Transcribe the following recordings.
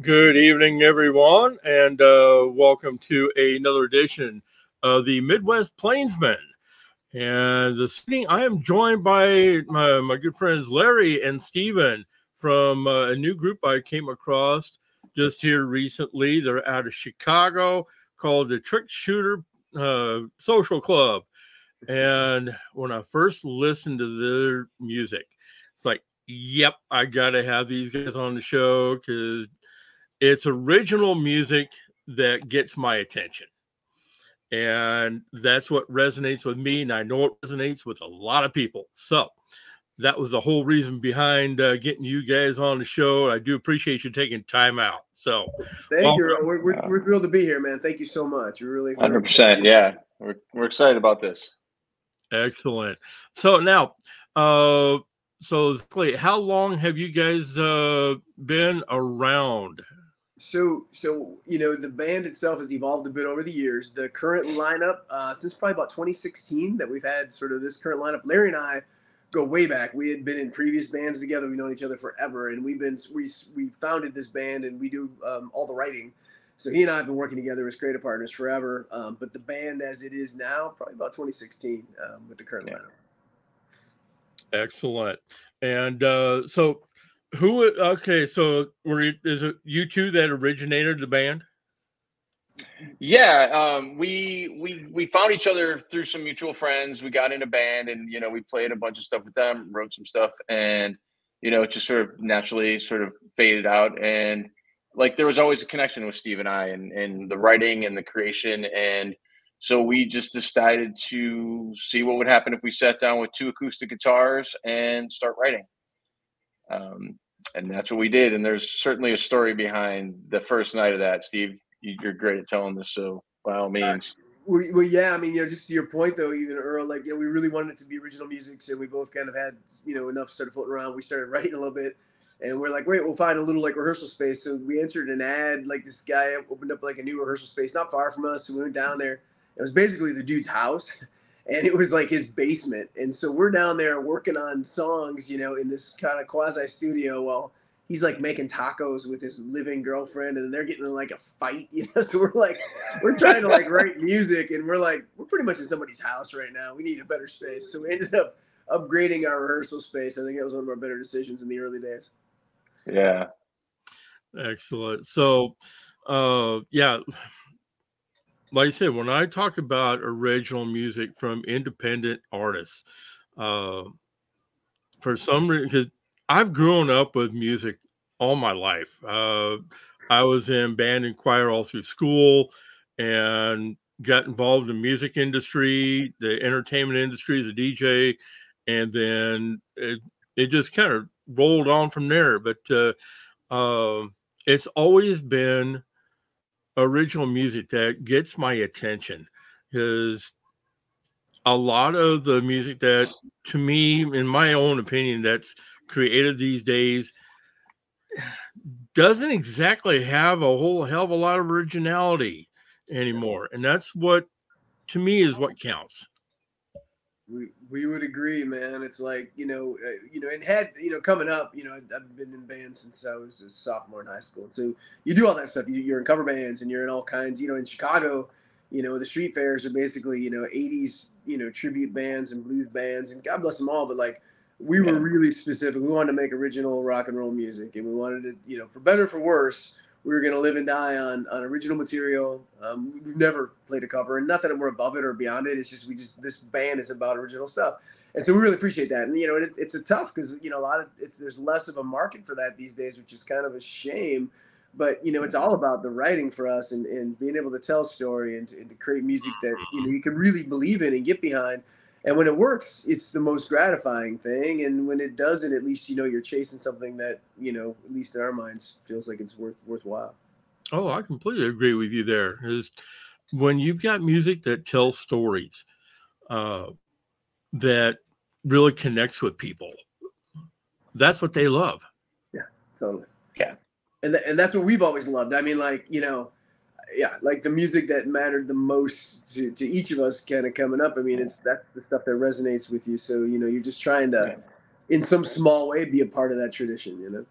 Good evening, everyone, and welcome to another edition of the Midwest Plainsman. And this evening, I am joined by my good friends Larry and Steven from a new group I came across just here recently. They're out of Chicago called the Trick Shooter Social Club. And when I first listened to their music, it's like, yep, I got to have these guys on the show because it's original music that gets my attention. And that's what resonates with me. And I know it resonates with a lot of people. So that was the whole reason behind getting you guys on the show. I do appreciate you taking time out. So thank you. We're thrilled to be here, man. Thank you so much. We're really 100%. Yeah, we're excited about this. Excellent. So now, so Clay, how long have you guys been around? So the band itself has evolved a bit over the years. The current lineup, since probably about 2016, that we've had sort of this current lineup. Larry and I go way back. We had been in previous bands together. We've known each other forever, and we founded this band, and we do all the writing. So he and I have been working together as creative partners forever. But the band, as it is now, probably about 2016 with the current lineup. Excellent. And so. Okay, so is it you two that originated the band? Yeah, we found each other through some mutual friends. We got in a band, and we played a bunch of stuff with them, wrote some stuff, and it just sort of naturally sort of faded out. And like there was always a connection with Steve and I, and the writing and the creation, and so we just decided to see what would happen if we sat down with two acoustic guitars and start writing. And that's what we did. And there's certainly a story behind the first night of that. Steve, you're great at telling this, so by all means. Well, yeah, I mean, just to your point, though, even Earl, like, we really wanted it to be original music, so we both kind of had, enough sort of floating around. We started writing a little bit, and we're like, wait, we'll find a little, like, rehearsal space. So we entered an ad, like, this guy opened up, like, a new rehearsal space not far from us, so we went down there. It was basically the dude's house, and it was, like, his basement. And so we're down there working on songs, in this kind of quasi-studio while he's like making tacos with his living girlfriend, and they're getting in like a fight, So we're trying to like write music, and we're pretty much in somebody's house right now. We need a better space, so we ended up upgrading our rehearsal space. I think that was one of our better decisions in the early days. Yeah. Excellent. So, yeah, like I said, when I talk about original music from independent artists, for some reason, because I've grown up with music all my life. I was in band and choir all through school and got involved in the music industry, the entertainment industry as a DJ, and then it just kind of rolled on from there. But it's always been original music that gets my attention because a lot of the music that, to me, in my own opinion, that's created these days doesn't exactly have a whole hell of a lot of originality anymore. And that's what, to me, is what counts. We would agree, man. It's like, and had, coming up, I've been in bands since I was a sophomore in high school. So you do all that stuff. You're in cover bands and you're in all kinds, in Chicago, the street fairs are basically, 80s, tribute bands and blues bands, and God bless them all. But like, we were really specific. We wanted to make original rock and roll music, and we wanted it, for better or for worse, we were going to live and die on original material. We've never played a cover, and not that we're above it or beyond it. It's just this band is about original stuff, and so we really appreciate that. And it's a tough because there's less of a market for that these days, which is kind of a shame. But it's all about the writing for us and being able to tell a story and to create music that you can really believe in and get behind. And when it works, it's the most gratifying thing. And when it doesn't, at least you're chasing something that at least in our minds, feels like it's worthwhile. Oh, I completely agree with you there. Is when you've got music that tells stories that really connects with people, that's what they love. Yeah, totally. Yeah, and that's what we've always loved. I mean, like like the music that mattered the most to each of us kind of coming up. I mean, that's the stuff that resonates with you. So, you're just trying to, in some small way, be a part of that tradition,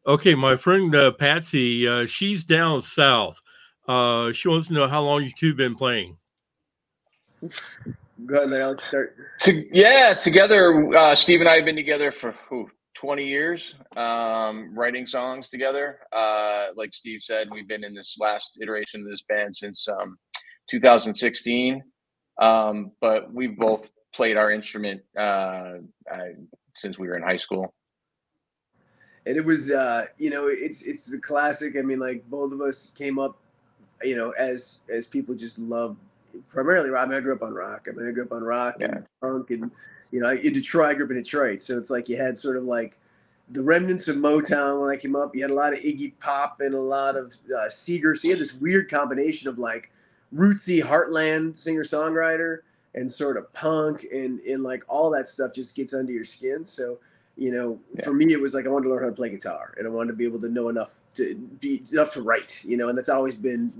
Okay, my friend Patsy, she's down south. She wants to know how long you two been playing. Go ahead, Larry. I'll let you start. Yeah, together, Steve and I have been together for 20 years, writing songs together. Like Steve said, we've been in this last iteration of this band since 2016. But we've both played our instrument since we were in high school. And it was, it's the classic. I mean, like both of us came up, as people just love primarily rock. I mean, I grew up on rock. I mean, I grew up on rock and punk, and in Detroit, I grew up in Detroit. So it's like you had sort of like the remnants of Motown when I came up. You had a lot of Iggy Pop and a lot of Seeger. So you had this weird combination of like rootsy heartland singer songwriter and sort of punk and like all that stuff just gets under your skin. So for me, it was like I wanted to learn how to play guitar, and I wanted to be able to know enough to write, and that's always been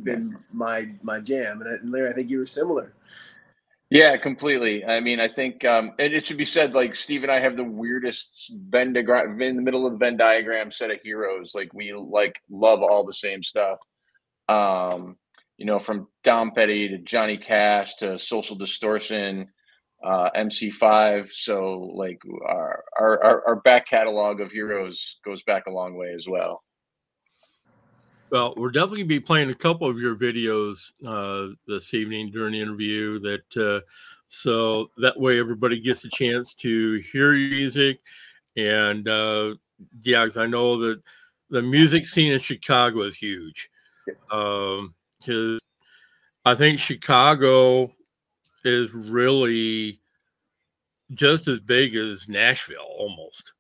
my jam. And Larry, I think you were similar. Yeah, completely. I mean, I think, and it should be said, like Steve and I have the weirdest Venn diagram in the middle of the Venn diagram set of heroes. Like we love all the same stuff. From Dom Petty to Johnny Cash to Social Distortion, MC5. So like our back catalog of heroes goes back a long way as well. Well, we're definitely going to be playing a couple of your videos this evening during the interview. So that way everybody gets a chance to hear your music. And yeah, because I know that the music scene in Chicago is huge. Because I think Chicago is really just as big as Nashville almost.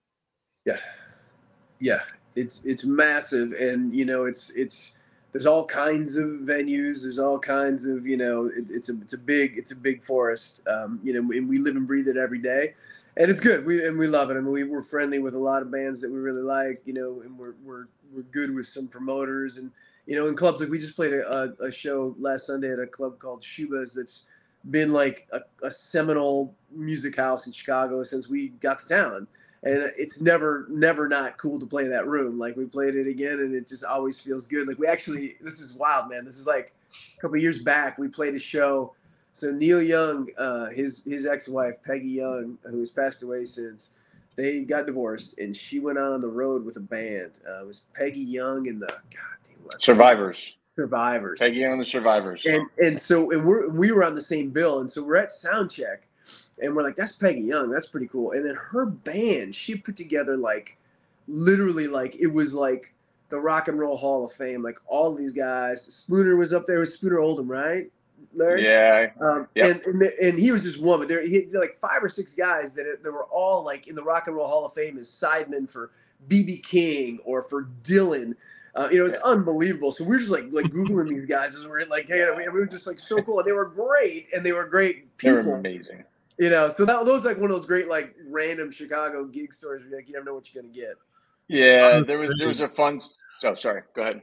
Yeah. It's massive, and it's there's all kinds of venues. There's all kinds of it's a big forest. And we live and breathe it every day, and it's good. We love it. I mean, we're friendly with a lot of bands that we really like. And we're good with some promoters, and in clubs. Like we just played a show last Sunday at a club called Shuba's that's been like a seminal music house in Chicago since we got to town. And it's never not cool to play that room. Like we played it again, and it just always feels good. Like this is wild, man. This is like a couple of years back. We played a show. So Neil Young, his ex-wife Peggy Young, who has passed away since, they got divorced, and she went out on the road with a band. It was Peggy Young and the Survivors. Peggy Young and the Survivors. And we were on the same bill, and so we're at sound check. And we're like, that's Peggy Young. That's pretty cool. And then her band, she put together like literally like it was like the Rock and Roll Hall of Fame. Like all these guys. Spooner was up there. It was Spooner Oldham, right, Larry? Yeah. Yep. And he was just one. But he had like 5 or 6 guys that were all like in the Rock and Roll Hall of Fame as sidemen for B.B. King or for Dylan. It was unbelievable. So we were just like Googling these guys as we're like, hey, we were just like so cool. And they were great. And they were great people. They were amazing. So that was like one of those great like random Chicago gig stories where you never know what you're gonna get. Yeah, there was a fun. Oh, sorry. Go ahead.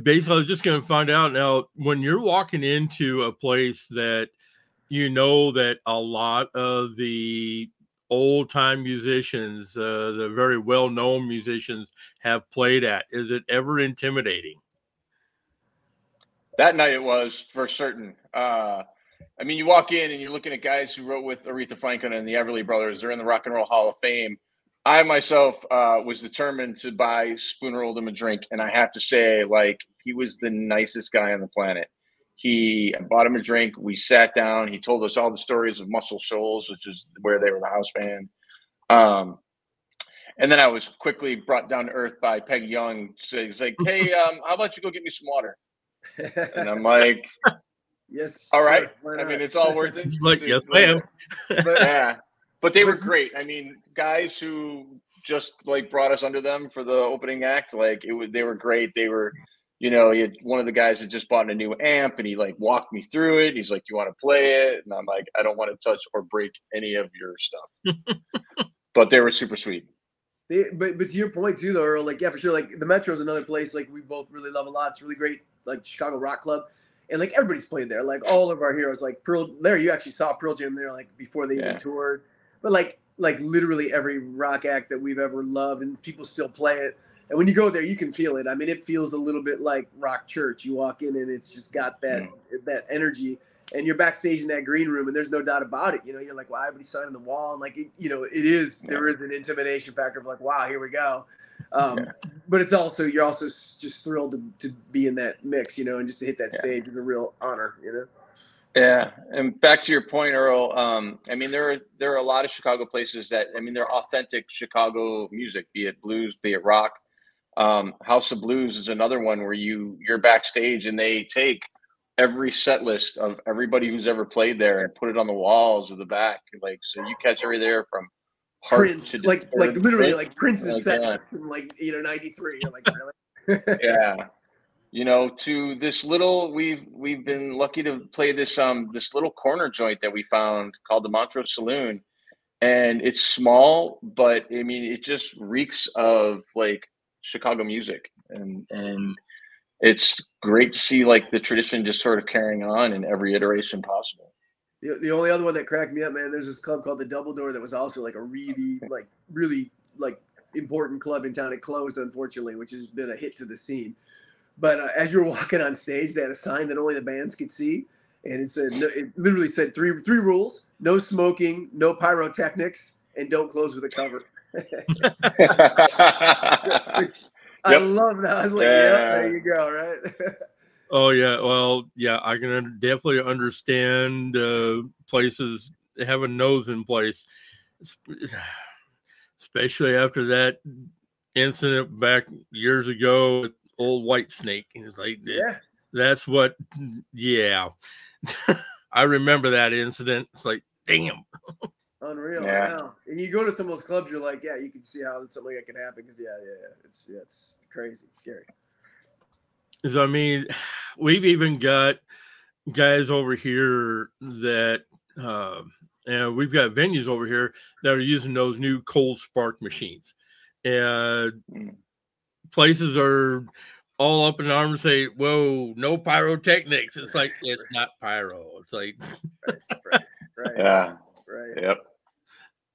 Basically, I was just going to find out now when you're walking into a place that that a lot of the old time musicians, the very well known musicians, have played at. Is it ever intimidating? That night it was for certain. I mean, you walk in and you're looking at guys who wrote with Aretha Franklin and the Everly Brothers. They're in the Rock and Roll Hall of Fame. I myself was determined to buy Spooner Oldham a drink, and I have to say, like, he was the nicest guy on the planet. I bought him a drink. We sat down. He told us all the stories of Muscle Shoals, which is where they were the house band. And then I was quickly brought down to earth by Peggy Young. So he's like, "Hey, how about you go get me some water?" And I'm like, yes. All right. I mean, it's all worth it. He's like, yes, ma'am. But they were great. I mean, guys who just like brought us under them for the opening act, they were great. They were, he had one of the guys that just bought a new amp, and he like walked me through it. He's like, "You want to play it?" And I'm like, "I don't want to touch or break any of your stuff." But they were super sweet. But to your point too, though, Earl, like, yeah, for sure. Like the Metro is another place like we both really love a lot. It's really great, like Chicago Rock Club. And like everybody's played there, like all of our heroes, like Larry, you actually saw Pearl Jam there, like before they even toured. But like like literally every rock act that we've ever loved, and people still play it. And when you go there, you can feel it. I mean, it feels a little bit like rock church. You walk in and it's just got that energy. And you're backstage in that green room, and there's no doubt about it. You know, you're like, wow, everybody's signing the wall, and like, there is an intimidation factor of like, wow, here we go. But it's also, you're also just thrilled to be in that mix, you know, and just to hit that stage is a real honor, you know. Yeah, and back to your point, Earl. I mean, there are a lot of Chicago places that, I mean, they're authentic Chicago music, be it blues, be it rock. House of Blues is another one where you're backstage and they take every set list of everybody who's ever played there and put it on the walls of the back. Like, so you catch every there from Prince, like literally like Prince's set list from like, you know, 93. You're like, really? Yeah. You know, to this little, we've been lucky to play this little corner joint that we found called the Montrose Saloon. And it's small, but I mean, it just reeks of like Chicago music. And it's great to see like the tradition just sort of carrying on in every iteration possible. The only other one that cracked me up, man, there's this club called the Double Door that was also like a really important club in town. It closed, unfortunately, which has been a hit to the scene. But as you were walking on stage, they had a sign that only the bands could see. And it literally said three rules: no smoking, no pyrotechnics, and don't close with a cover. I love that. I was like, yeah, there you go, right? Oh yeah, well, yeah, I can definitely understand places having nose in place, especially after that incident back years ago with old Whitesnake. And it's like, that's what, I remember that incident. It's like, damn. Unreal. Yeah. And you go to some of those clubs, you're like, you can see how something like that can happen because it's crazy, it's scary. Because I mean, we've even got guys over here that, and we've got venues over here that are using those new cold spark machines, and places are all up in arms, say, "Whoa, no pyrotechnics." It's like, it's not pyro. It's like, right. Yeah. Right. Yep.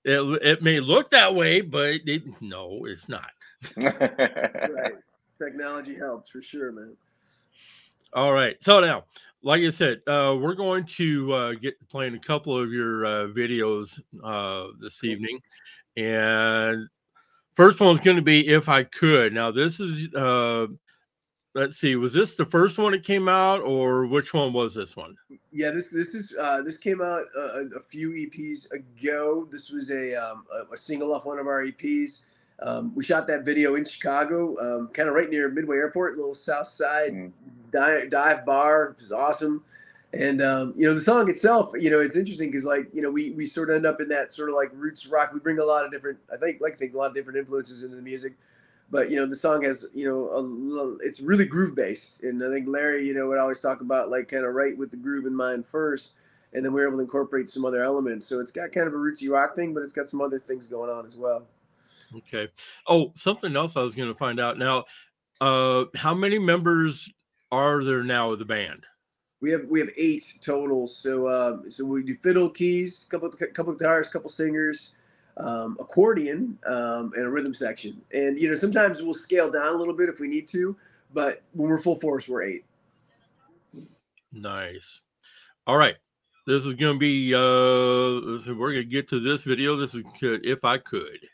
It may look that way, but no, it's not. Right. Technology helps for sure, man. All right. So now, like I said, we're going to get playing a couple of your videos this evening. And first one's going to be If I Could. Now, this is, let's see, was this the first one that came out, or which one was this one? Yeah, this came out a few EPs ago. This was a single off one of our EPs. We shot that video in Chicago, kind of right near Midway Airport, little South Side dive bar. It was awesome. And, the song itself, it's interesting because, like, we sort of end up in that sort of like roots rock. We bring a lot of different, I think a lot of different influences into the music. But, the song has, it's really groove based. And I think Larry, would always talk about like kind of write with the groove in mind first. And then we're able to incorporate some other elements. So it's got kind of a rootsy rock thing, but it's got some other things going on as well. Okay. Oh, something else I was going to find out now. How many members are there now of the band? We have 8 total. So we do fiddle, keys, couple guitars, couple singers, accordion, and a rhythm section. And sometimes we'll scale down a little bit if we need to, but when we're full force, we're 8. Nice. All right. This is going to be we're going to get to this video. This is If I Could.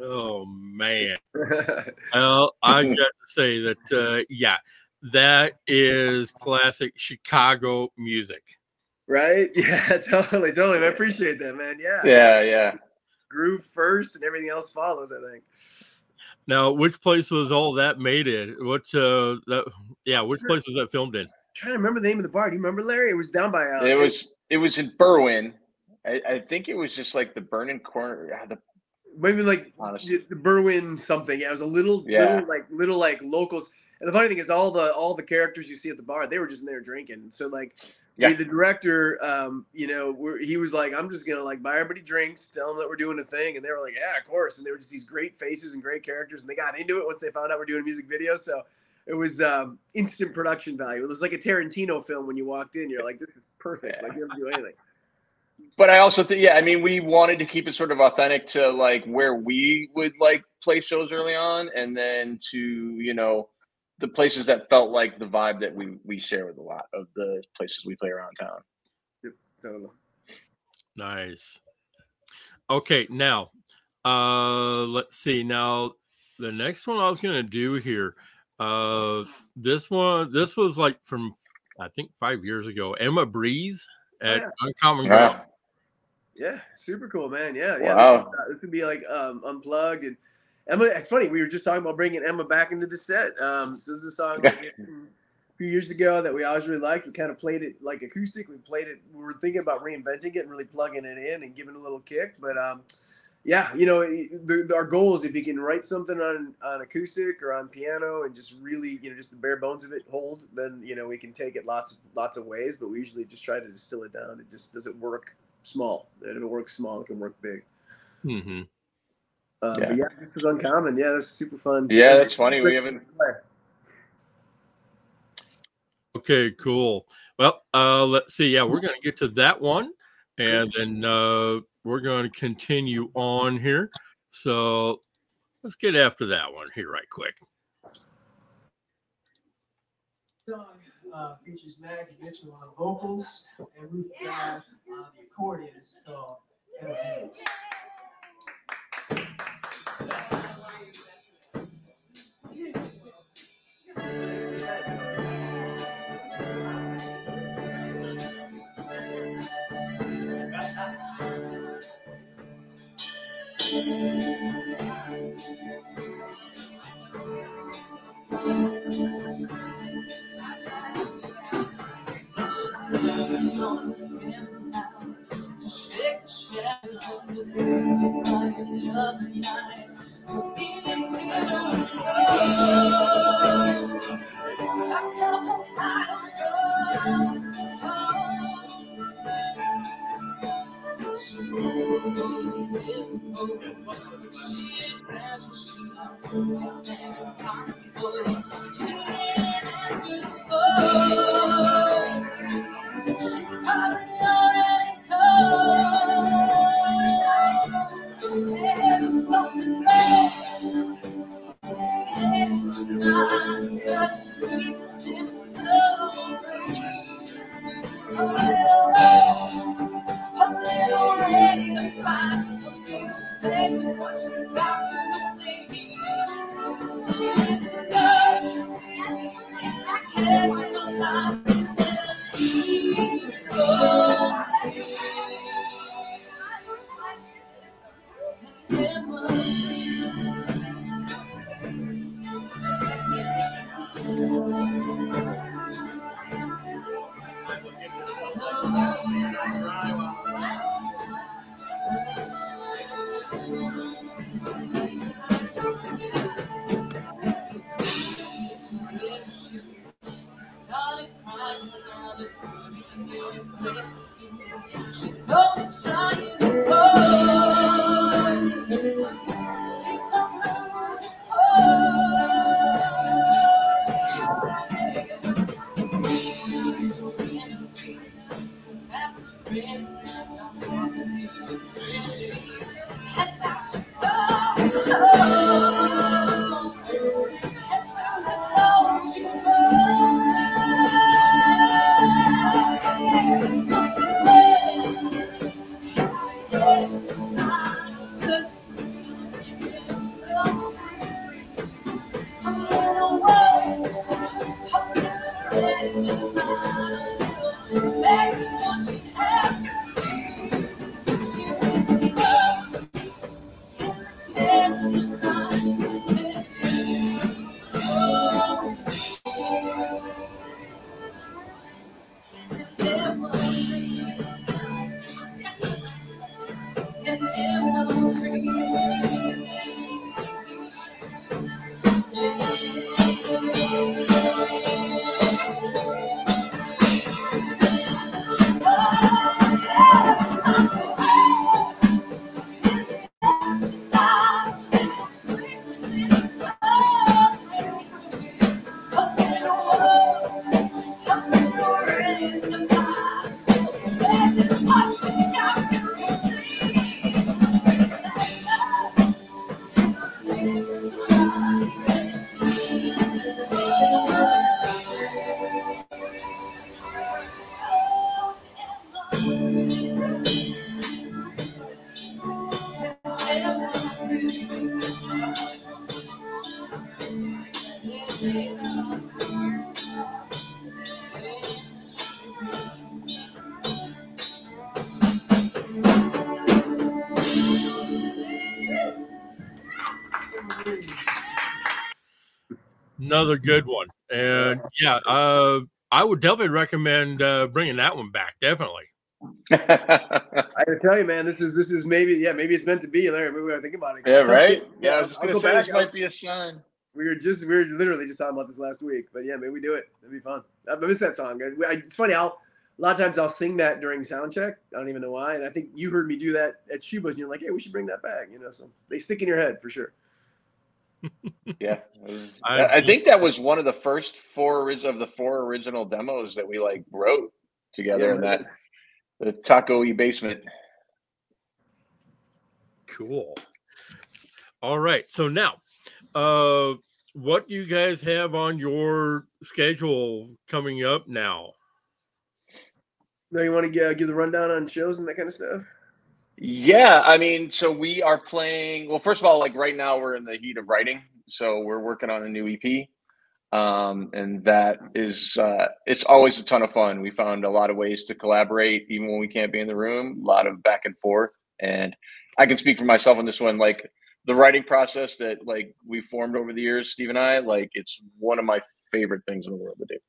Oh man. Well, I got to say that yeah, that is classic Chicago music. Right? Yeah, totally. I appreciate that, man. Yeah. Yeah. Groove first and everything else follows, I think. Now, which place was all that made in? Which place was that filmed in? I'm trying to remember the name of the bar. Do you remember, Larry? It was down by It was in Berwyn. I think it was just like the Burning Corner. Maybe like the Berwyn something. Yeah, it was a little locals. And the funny thing is, all the characters you see at the bar, they were just in there drinking. So like, the director, he was like, I'm just gonna like buy everybody drinks, tell them that we're doing a thing, and they were like, yeah, of course. And they were just these great faces and great characters, and they got into it once they found out we're doing a music video. So it was instant production value. It was like a Tarantino film when you walked in. You're like, this is perfect. Yeah. Like, you don't do anything. But I also think, we wanted to keep it sort of authentic to like where we would like play shows early on, and then to, the places that felt like the vibe that we share with a lot of the places we play around town. Yep, totally. Nice. Okay, now, let's see. Now, the next one I was going to do here, this was like from, I think 5 years ago, Emma Breeze at Uncommon Ground. Wow. Yeah, super cool, man. Yeah. Wow. This would be like unplugged, and Emma. It's funny, we were just talking about bringing Emma back into the set. So this is a song a few years ago that we always really liked. We kind of played it like acoustic. We were thinking about reinventing it and really plugging it in and giving it a little kick. But our goal is if you can write something on acoustic or on piano and just really, just the bare bones of it hold, then we can take it lots of ways. But we usually just try to distill it down. It just doesn't work small. And if it works small, it can work big. Mm-hmm. But this was Uncommon. Yeah, that's super fun. Yeah, that's funny. We haven't. Okay, cool. Well, let's see. Yeah, we're going to get to that one, and then we're going to continue on here. So let's get after that one here right quick. features Maggie Mitchell on vocals, and Ruth Bath on the accordion. This is called Head of Hands. To shake the shadows of the sun to find another night. Feeling to a couple miles from home. She's invisible. She imagines she's perfect and impossible. She can't answer the phone. She's probably already told. There's something bad. It's not such sweet soul for you. A little ready to find baby, what you got to believe. She is the love. I can't wait to find she's so trying to Another good one. And yeah, I would definitely recommend bringing that one back. Definitely. I gotta tell you, man, this is maybe it's meant to be, Larry. Maybe we gotta think about it. Yeah, right. Yeah, I I'll was just gonna go say back. this might be a sign. We were literally just talking about this last week, but yeah, maybe we do it. It'd be fun. I miss that song. It's funny how a lot of times I'll sing that during sound check. I don't even know why, and I think you heard me do that at Shubas, and you're like, "Hey, we should bring that back." You know, so they stick in your head for sure. Yeah, I think that was one of the first four original demos that we like wrote together in that the Taco E basement. Cool. All right, so now what do you guys have on your schedule coming up now? No, you want to give the rundown on shows and that kind of stuff? Yeah, I mean, so we are playing. Well, first of all, like right now, we're in the heat of writing, so we're working on a new EP, and that is it's always a ton of fun. We found a lot of ways to collaborate, even when we can't be in the room. A lot of back and forth, and I can speak for myself on this one. Like the writing process that like we formed over the years, Steve and I, like it's one of my favorite things in the world to do.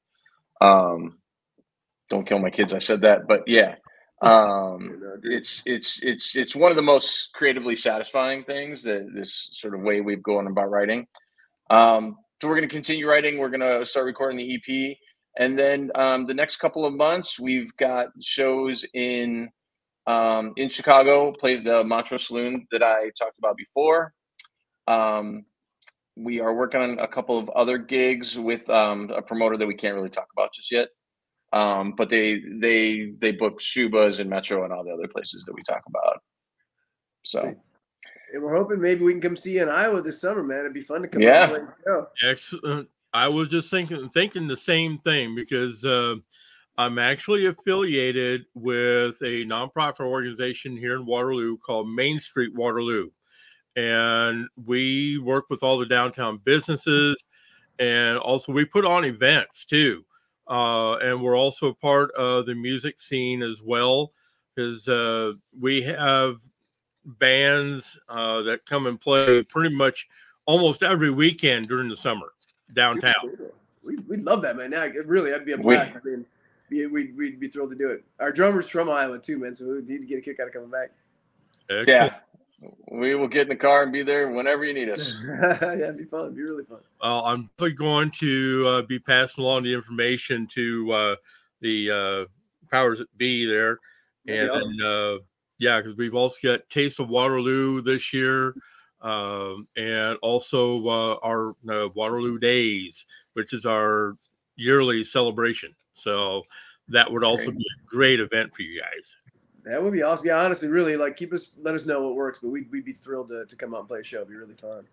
Don't kill my kids. I said that, but yeah, it's one of the most creatively satisfying things that this sort of way we've gone about writing. So we're going to continue writing. We're going to start recording the EP, and then the next couple of months we've got shows in Chicago. Plays the Montrose Saloon that I talked about before. We are working on a couple of other gigs with a promoter that we can't really talk about just yet. But they book Shubas and Metro and all the other places that we talk about. So, and we're hoping maybe we can come see you in Iowa this summer, man. It'd be fun to come Yeah. out and play the show. Excellent. I was just thinking the same thing because I'm actually affiliated with a nonprofit organization here in Waterloo called Main Street Waterloo. And we work with all the downtown businesses, and also we put on events too. And we're also part of the music scene as well, because we have bands that come and play pretty much almost every weekend during the summer downtown. We'd love that, man. Now, really, I'd be a blast. I mean, we'd be thrilled to do it. Our drummer's from Iowa too, man, so we'd get a kick out of coming back. Excellent. Yeah, we will get in the car and be there whenever you need us. Yeah, it'd be fun. It'd be really fun. Well, I'm probably going to be passing along the information to the powers that be there. And yeah, because we've also got Taste of Waterloo this year, and also our Waterloo Days, which is our yearly celebration. So that would also be a great event for you guys. That would be awesome. Yeah, honestly, really, like, let us know what works, but we'd be thrilled to come out and play a show. It'd be really fun.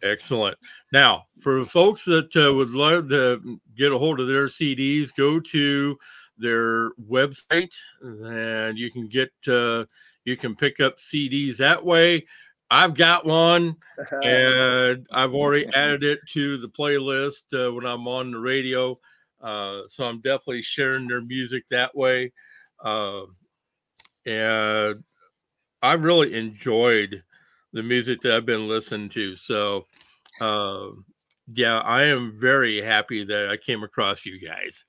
Excellent. Now, for folks that would love to get a hold of their CDs, go to their website, and you can get you can pick up CDs that way. I've got one, and I've already added it to the playlist when I'm on the radio. So I'm definitely sharing their music that way. And I really enjoyed the music that I've been listening to. So, yeah, I am very happy that I came across you guys.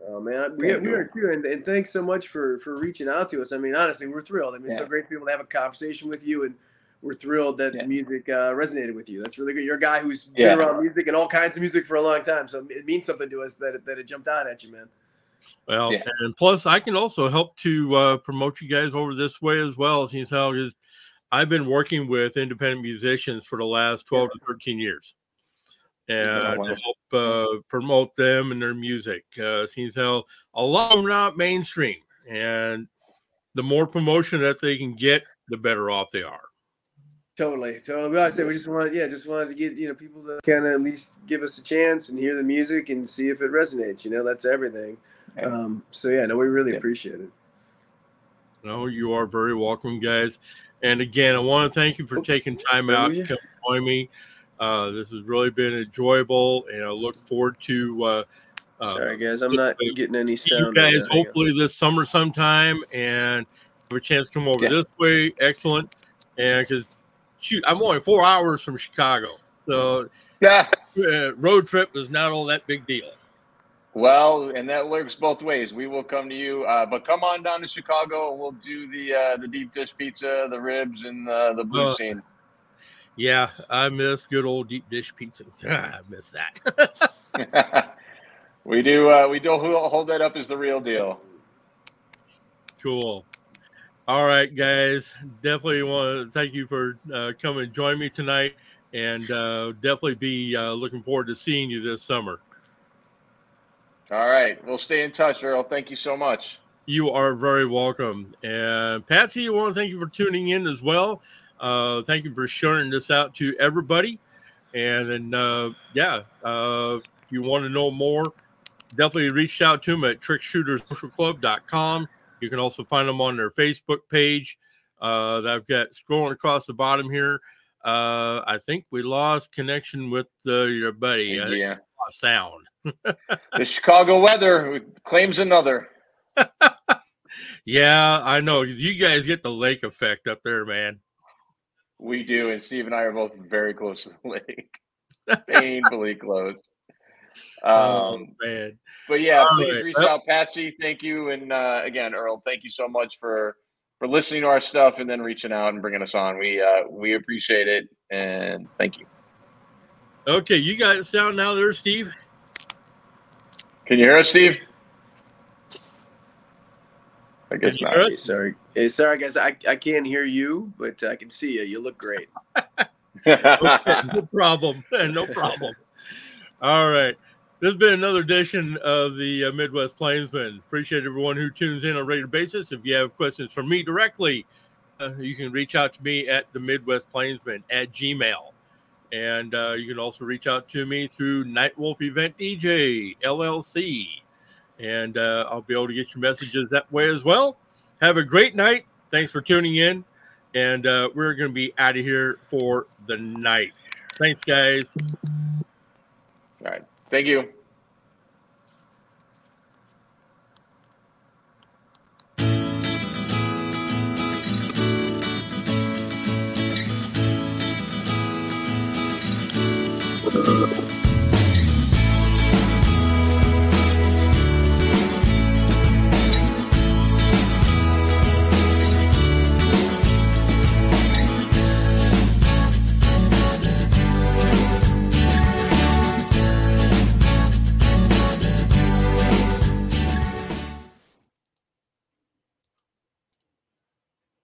Oh, man, we are too. And thanks so much for reaching out to us. I mean, honestly, we're thrilled. I mean, it's so great to be able to have a conversation with you, and we're thrilled that the music resonated with you. That's really good. You're a guy who's been around music and all kinds of music for a long time, so it means something to us that it jumped out at you, man. Well, and plus I can also help to promote you guys over this way as well, since how is I've been working with independent musicians for the last 12 to 13 years, and to help promote them and their music. Seems how a lot of them are not mainstream, and the more promotion that they can get, the better off they are. Totally. We just wanted to get people to kind of at least give us a chance and hear the music and see if it resonates. That's everything. So yeah, no, we really appreciate it. No, you are very welcome, guys. And again, I want to thank you for taking time out to come join me. This has really been enjoyable, and I look forward to. Sorry, guys, I'm not getting any sound. You guys, hopefully this summer sometime, and have a chance to come over this way. Excellent, and because I'm only 4 hours from Chicago, so road trip is not all that big deal. Well, and that works both ways. We will come to you, but come on down to Chicago, and we'll do the deep dish pizza, the ribs, and the blue scene. Yeah, I miss good old deep dish pizza. I miss that. We do hold that up as the real deal. Cool. All right, guys. Definitely want to thank you for coming and join me tonight, and definitely be looking forward to seeing you this summer. All right. We'll stay in touch, Earl. Thank you so much. You are very welcome. And Patsy, I want to thank you for tuning in as well. Thank you for sharing this out to everybody. And then, if you want to know more, definitely reach out to them at trickshootersocialclub.com. You can also find them on their Facebook page that I've got scrolling across the bottom here. I think we lost connection with your buddy. Yeah. Sound. The Chicago weather claims another. Yeah, I know. You guys get the lake effect up there, man. We do, and Steve and I are both very close to the lake. Painfully close. Man. But yeah, All please right. reach out, Patsy. Thank you. And again, Earl, thank you so much for listening to our stuff and then reaching out and bringing us on. We appreciate it, and thank you. Okay, you got sound now there, Steve? Can you hear us, Steve? I guess Can you not. hear us? Hey, sorry, guys. I can't hear you, but I can see you. You look great. Okay, no problem. No problem. All right. This has been another edition of the Midwest Plainsman. Appreciate everyone who tunes in on a regular basis. If you have questions for me directly, you can reach out to me at the Midwest Plainsman at Gmail. And you can also reach out to me through Nightwolf Event DJ, LLC. And I'll be able to get your messages that way as well. Have a great night. Thanks for tuning in. And we're going to be out of here for the night. Thanks, guys. All right. Thank you.